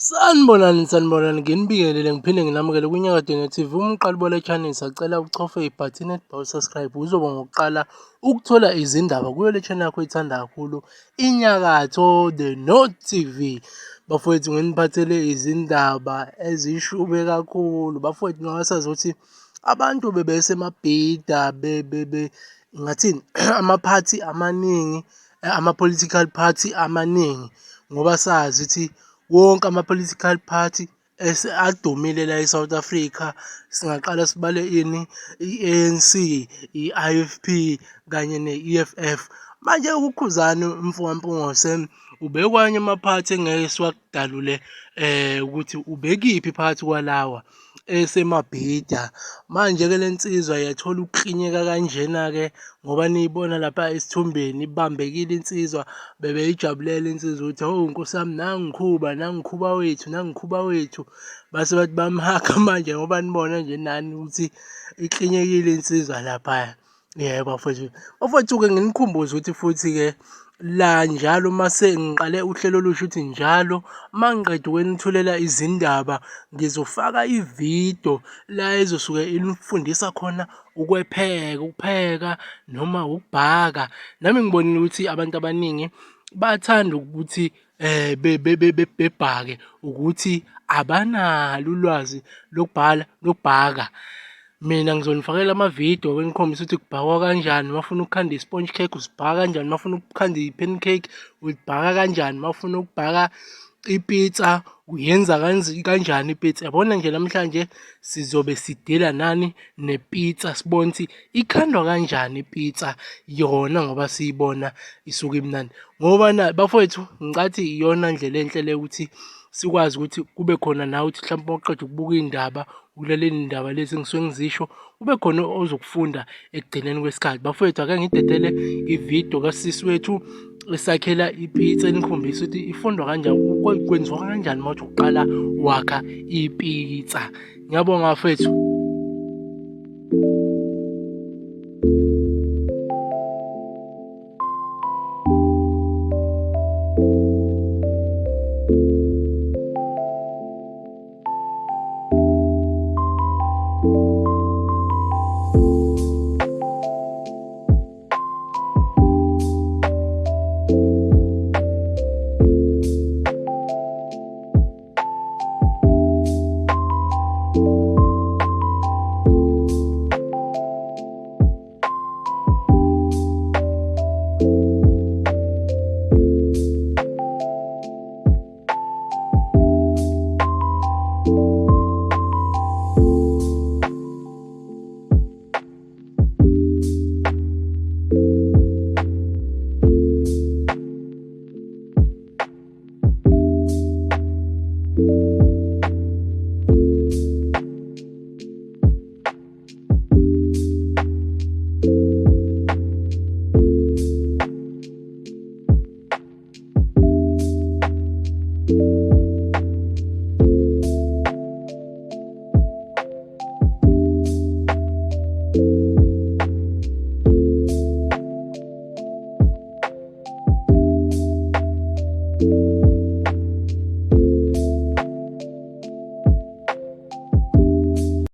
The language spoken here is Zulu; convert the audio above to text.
Sanibonani nginibingelele ngiphinde nginamukele kwiNyakadinga TV. Uma uqala ubona channel sacela uchofe ibhathini elibhalwe subscribe uzoba ngokuqala ukuthola izindaba kuyo le channel yakho oyithanda kakhulu iNyakatho The North TV. Bafowethu nginiphathele izindaba ezishube kakhulu. Bafowethu ngasazi ukuthi abantu bebesemabhida ngathini amaphathi amaningi ama-political party amaningi ngoba sazi ukuthi wonke ama-political party adumile la e-South Africa. Singaqala sibale ini, i-ANC, i-IFP kanye ne-EFF. Manje uKhuzani Mfukampungo ubekwanye amaphathi engeke siwakudalule ukuthi ubekiphi phakathi kwalawa esemabhida. Manje-ke le nsizwa yathola ukuklinyeka kanjena-ke ngoba niyibona lapha esithombeni ibambekile insizwa, bebeyijabulela insizwa ukuthi hawu Nkosi yami nangikhuba wethu, nangikhuba wethu. Base bathi bamhakha manje ngoba nibona nje nani ukuthi iklinyekile insizwa laphaya. Yebo bafowethu-ke nginikhumbuze ukuthi futhi-ke la njalo mase ngiqale uhlelo olusha ukuthi njalo mangiqeda ukwenithulela izindaba ngizofaka ividiyo la ezosuke inifundisa khona ukupheka noma ukubhaka. Nami ngibonile ukuthi abantu abaningi bathanda ukuthi bebhake ukuthi abanalo ulwazi lokubhaka. Mina ngizonifakela amavidiyo enikhombisa ukuthi kubhakwa kanjani. Mafuna ukukhanda i-sponge cake usibhaka kanjani, mafuna ukukhanda i-pancake uyibhaka kanjani, mafuna ukubhaka ipitsa uyenza kanjani ipitsa. Yabona nje namhlanje sizobe sidila nani nepitsa, sibone ukuthi ikhandwa kanjani ipitsa yona ngoba siyibona isuke imnandi. Ngoba bafowethu ngicathi iyona ndlela enhle le ukuthi sikwazi ukuthi kube khona nawe ukuthi mhlawumpe uma uqeda ukubuka iy'ndaba ukulalela iy'ndaba lezi engisuke ngizisho kube khona ozokufunda ekugcineni kwesikhathi. Bafowethu ake ngidedele ividiyo kasisi wethu esakhela ipitsa enikhombisa ukuthi ifundwa kanjani, kwenziwa kanjani uma uthi uqala wakha ipitsa. Ngiyabonga bafowethu.